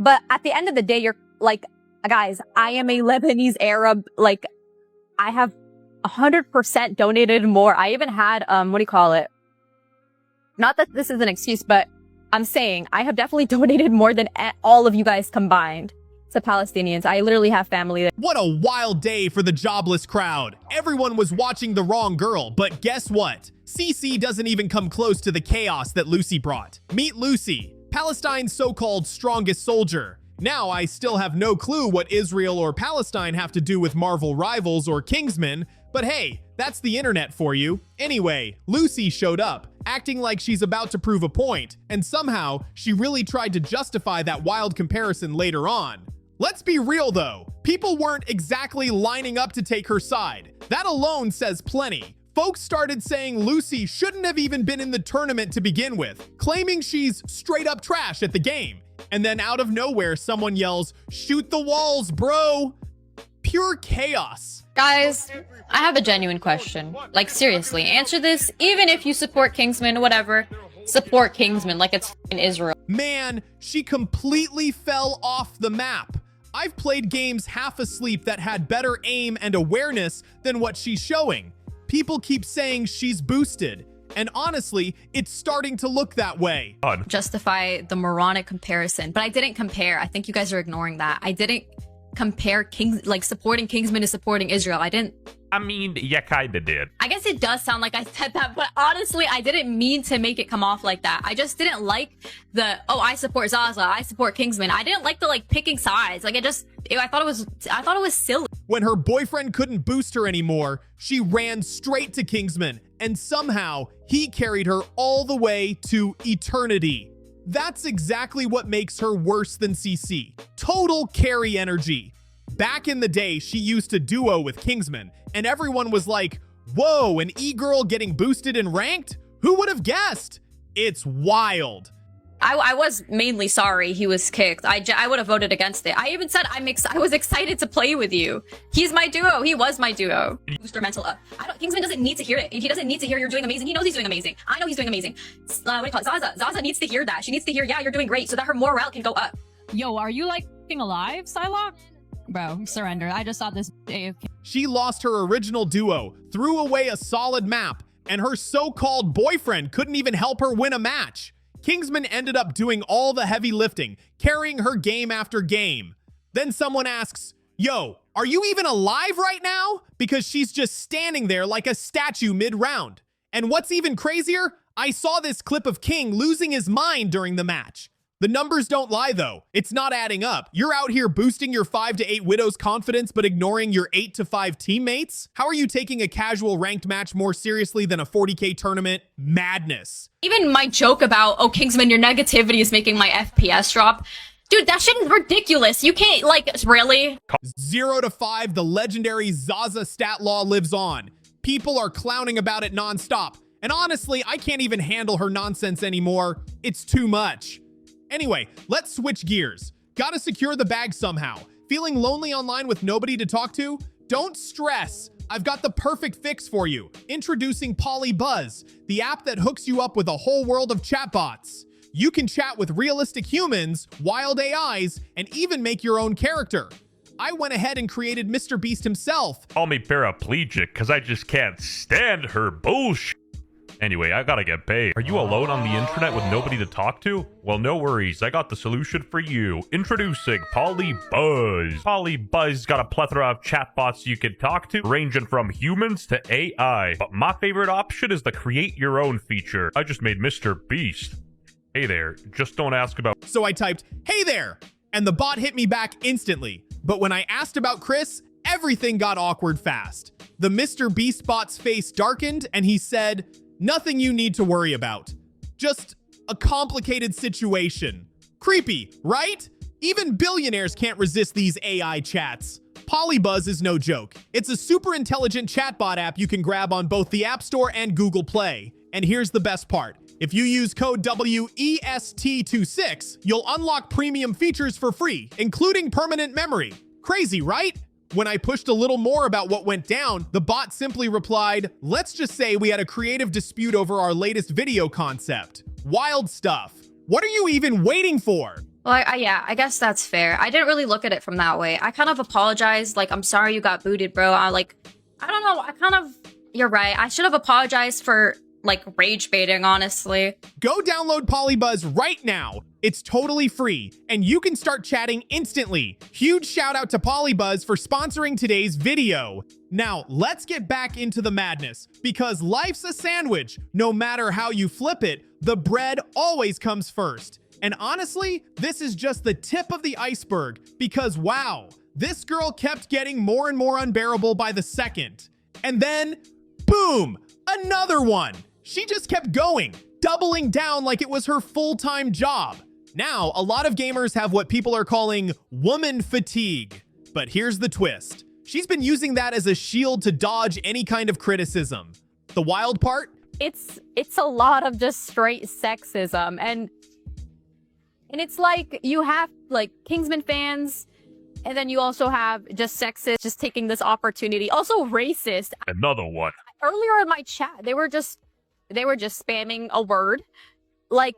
But at the end of the day, you're like, guys, I am a Lebanese Arab. Like, I have 100% donated more. I even had, what do you call it? Not that this is an excuse, but I'm saying I have definitely donated more than all of you guys combined to Palestinians. I literally have family there. What a wild day for the jobless crowd. Everyone was watching the wrong girl, but guess what? CeCe doesn't even come close to the chaos that Lucy brought. Meet Lucy, Palestine's so-called strongest soldier. Now, I still have no clue what Israel or Palestine have to do with Marvel Rivals or Kingsman, but hey, that's the internet for you. Anyway, Lucy showed up, acting like she's about to prove a point, and somehow she really tried to justify that wild comparison later on. Let's be real though, people weren't exactly lining up to take her side. That alone says plenty. Folks started saying Lucy shouldn't have even been in the tournament to begin with, claiming she's straight up trash at the game. And then out of nowhere, someone yells, "Shoot the walls, bro!" Pure chaos. Guys, I have a genuine question. Like, seriously, answer this. Even if you support Kingsman, whatever, support Kingsman like it's in Israel. Man, she completely fell off the map. I've played games half asleep that had better aim and awareness than what she's showing. People keep saying she's boosted, and honestly, it's starting to look that way. Justify the moronic comparison, but I didn't compare. I think you guys are ignoring that. I didn't compare supporting Kingsman to supporting Israel. I mean, you kinda did. I guess it does sound like I said that, but honestly, I didn't mean to make it come off like that. I just didn't like the, oh, I support Zaza, I support Kingsman. I didn't like the picking sides. Like, I thought it was silly. When her boyfriend couldn't boost her anymore, she ran straight to Kingsman, and somehow he carried her all the way to eternity. That's exactly what makes her worse than CeCe. Total carry energy. Back in the day, she used to duo with Kingsman, and everyone was like, whoa, an e-girl getting boosted and ranked? Who would have guessed? It's wild. I was mainly sorry he was kicked. I would have voted against it. I even said I was excited to play with you. He's my duo. He was my duo. Instrumental up. Kingsman doesn't need to hear it. He doesn't need to hear you're doing amazing. He knows he's doing amazing. I know he's doing amazing. What do you call it? Zaza needs to hear that. She needs to hear, yeah, you're doing great, so that her morale can go up. Yo, are you alive, Psylocke? Bro, surrender. I just saw this AFK. She lost her original duo, threw away a solid map, and her so-called boyfriend couldn't even help her win a match. Kingsman ended up doing all the heavy lifting, carrying her game after game. Then someone asks, yo, are you even alive right now? Because she's just standing there like a statue mid-round. And what's even crazier, I saw this clip of King losing his mind during the match. The numbers don't lie though. It's not adding up. You're out here boosting your 5 to 8 Widow's confidence but ignoring your 8 to 5 teammates? How are you taking a casual ranked match more seriously than a 40k tournament? Madness. Even my joke about, oh, Kingsman, your negativity is making my FPS drop. Dude, that shit is ridiculous. You can't, really? 0 to 5, the legendary Zaza stat law lives on. People are clowning about it nonstop. And honestly, I can't even handle her nonsense anymore. It's too much. Anyway, let's switch gears. Gotta secure the bag somehow. Feeling lonely online with nobody to talk to? Don't stress. I've got the perfect fix for you. Introducing Polybuzz, the app that hooks you up with a whole world of chatbots. You can chat with realistic humans, wild AIs, and even make your own character. I went ahead and created Mr. Beast himself. Call me paraplegic, because I just can't stand her bullshit. Anyway, I gotta get paid. Are you alone on the internet with nobody to talk to? Well, no worries. I got the solution for you. Introducing Polybuzz. Polybuzz got a plethora of chatbots you can talk to, ranging from humans to AI. But my favorite option is the create your own feature. I just made Mr. Beast. Hey there, just don't ask about... So I typed, hey there, and the bot hit me back instantly. But when I asked about Chris, everything got awkward fast. The Mr. Beast bot's face darkened, and he said, nothing you need to worry about. Just a complicated situation. Creepy, right? Even billionaires can't resist these AI chats. Polybuzz is no joke. It's a super intelligent chatbot app you can grab on both the App Store and Google Play. And here's the best part. If you use code WEST26, you'll unlock premium features for free, including permanent memory. Crazy, right? When I pushed a little more about what went down, the bot simply replied, let's just say we had a creative dispute over our latest video concept. Wild stuff. What are you even waiting for? Well, yeah, I guess that's fair. I didn't really look at it from that way. I kind of apologized, like, I'm sorry you got booted, bro. I don't know, you're right. I should have apologized for, like, rage baiting, honestly. Go download Polybuzz right now. It's totally free, and you can start chatting instantly. Huge shout out to Polybuzz for sponsoring today's video. Now, let's get back into the madness, because life's a sandwich. No matter how you flip it, the bread always comes first. And honestly, this is just the tip of the iceberg, because wow, this girl kept getting more and more unbearable by the second. And then, boom, another one. She just kept going, doubling down like it was her full-time job. Now, a lot of gamers have what people are calling woman fatigue. But here's the twist. She's been using that as a shield to dodge any kind of criticism. The wild part? It's a lot of just straight sexism. And it's like you have like Kingsman fans, and then you also have just sexist, just taking this opportunity. Also racist. Another one. Earlier in my chat, they were just spamming a word. Like,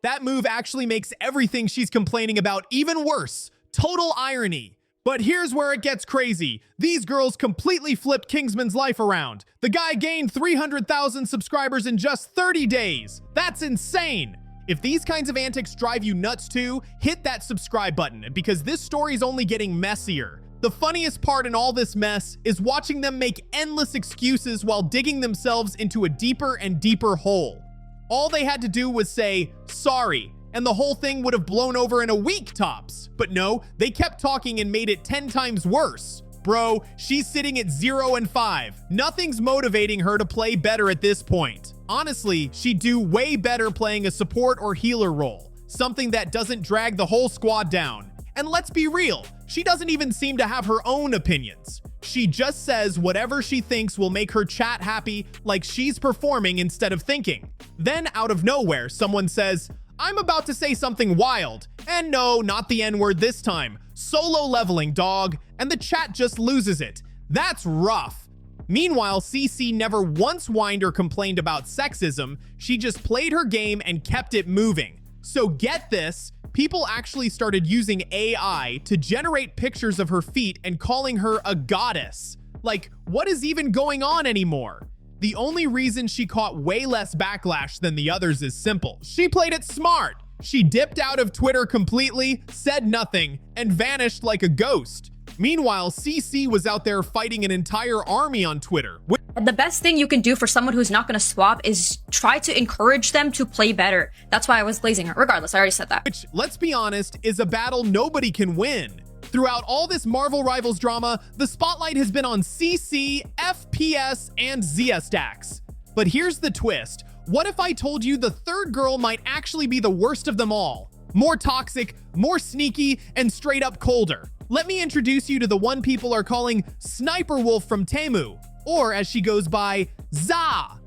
that move actually makes everything she's complaining about even worse. Total irony. But here's where it gets crazy. These girls completely flipped Kingsman's life around. The guy gained 300,000 subscribers in just 30 days. That's insane. If these kinds of antics drive you nuts too, hit that subscribe button, because this story's only getting messier. The funniest part in all this mess is watching them make endless excuses while digging themselves into a deeper and deeper hole. All they had to do was say, sorry, and the whole thing would have blown over in a week tops. But no, they kept talking and made it 10 times worse. Bro, she's sitting at 0 and 5. Nothing's motivating her to play better at this point. Honestly, she'd do way better playing a support or healer role, something that doesn't drag the whole squad down. And let's be real, she doesn't even seem to have her own opinions. She just says whatever she thinks will make her chat happy, like she's performing instead of thinking. Then out of nowhere, someone says, I'm about to say something wild. And no, not the N-word this time. Solo leveling, dog. And the chat just loses it. That's rough. Meanwhile, CeCe never once whined or complained about sexism. She just played her game and kept it moving. So get this, people actually started using AI to generate pictures of her feet and calling her a goddess. Like, what is even going on anymore? The only reason she caught way less backlash than the others is simple. She played it smart. She dipped out of Twitter completely, said nothing, and vanished like a ghost. Meanwhile, CeCe was out there fighting an entire army on Twitter. The best thing you can do for someone who's not going to swap is try to encourage them to play better. That's why I was glazing her. Regardless, I already said that. Which, let's be honest, is a battle nobody can win. Throughout all this Marvel Rivals drama, the spotlight has been on CeCe, FPS, and Zia stacks. But here's the twist. What if I told you the third girl might actually be the worst of them all? More toxic, more sneaky, and straight up colder. Let me introduce you to the one people are calling Sniper Wolf from Temu, or as she goes by, Za.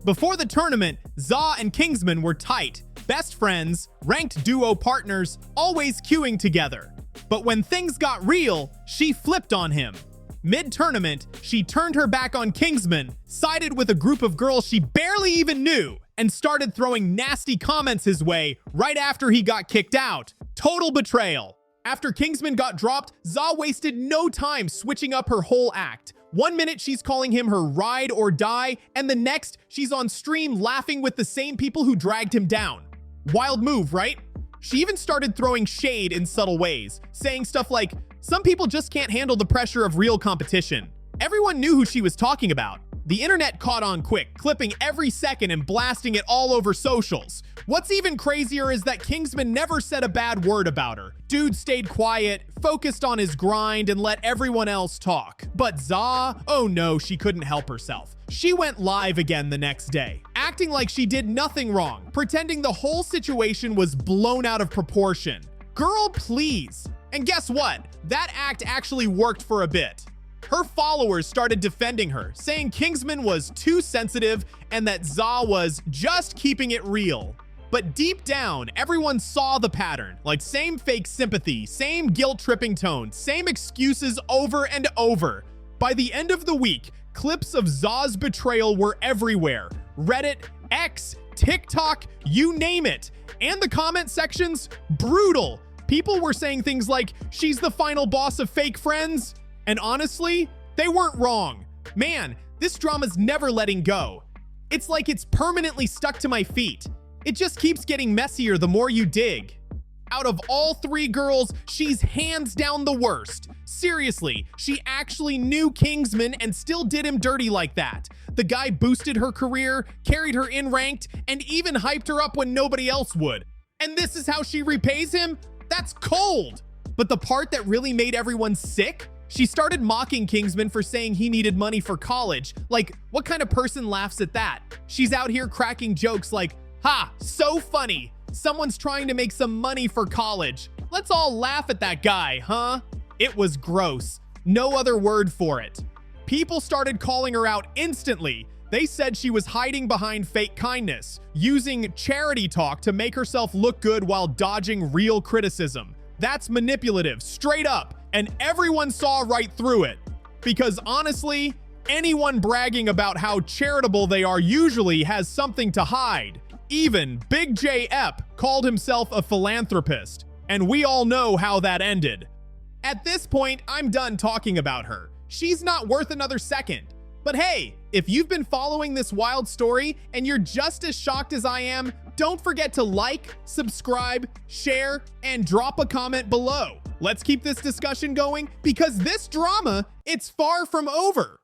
Before the tournament, Za and Kingsman were tight, best friends, ranked duo partners, always queuing together. But when things got real, she flipped on him. Mid-tournament, she turned her back on Kingsman, sided with a group of girls she barely even knew, and started throwing nasty comments his way right after he got kicked out. Total betrayal. After Kingsman got dropped, Za wasted no time switching up her whole act. One minute she's calling him her ride or die, and the next she's on stream laughing with the same people who dragged him down. Wild move, right? She even started throwing shade in subtle ways, saying stuff like, some people just can't handle the pressure of real competition. Everyone knew who she was talking about. The internet caught on quick, clipping every second and blasting it all over socials. What's even crazier is that Kingsman never said a bad word about her. Dude stayed quiet, focused on his grind, and let everyone else talk. But Za, oh no, she couldn't help herself. She went live again the next day, acting like she did nothing wrong, pretending the whole situation was blown out of proportion. Girl, please. And guess what? That act actually worked for a bit. Her followers started defending her, saying Kingsman was too sensitive and that Za was just keeping it real. But deep down, everyone saw the pattern, like same fake sympathy, same guilt-tripping tone, same excuses over and over. By the end of the week, clips of Za's betrayal were everywhere. Reddit, X, TikTok, you name it. And the comment sections, brutal. People were saying things like, she's the final boss of fake friends. And honestly, they weren't wrong. Man, this drama's never letting go. It's like it's permanently stuck to my feet. It just keeps getting messier the more you dig. Out of all three girls, she's hands down the worst. Seriously, she actually knew Kingsman and still did him dirty like that. The guy boosted her career, carried her in ranked, and even hyped her up when nobody else would. And this is how she repays him? That's cold! But the part that really made everyone sick? She started mocking Kingsman for saying he needed money for college. Like, what kind of person laughs at that? She's out here cracking jokes like, ha, so funny. Someone's trying to make some money for college. Let's all laugh at that guy, huh? It was gross. No other word for it. People started calling her out instantly. They said she was hiding behind fake kindness, using charity talk to make herself look good while dodging real criticism. That's manipulative, straight up, and everyone saw right through it. Because honestly, anyone bragging about how charitable they are usually has something to hide. Even Big J Ep called himself a philanthropist, and we all know how that ended. At this point, I'm done talking about her. She's not worth another second. But hey, if you've been following this wild story and you're just as shocked as I am, don't forget to like, subscribe, share, and drop a comment below. Let's keep this discussion going because this drama, it's far from over.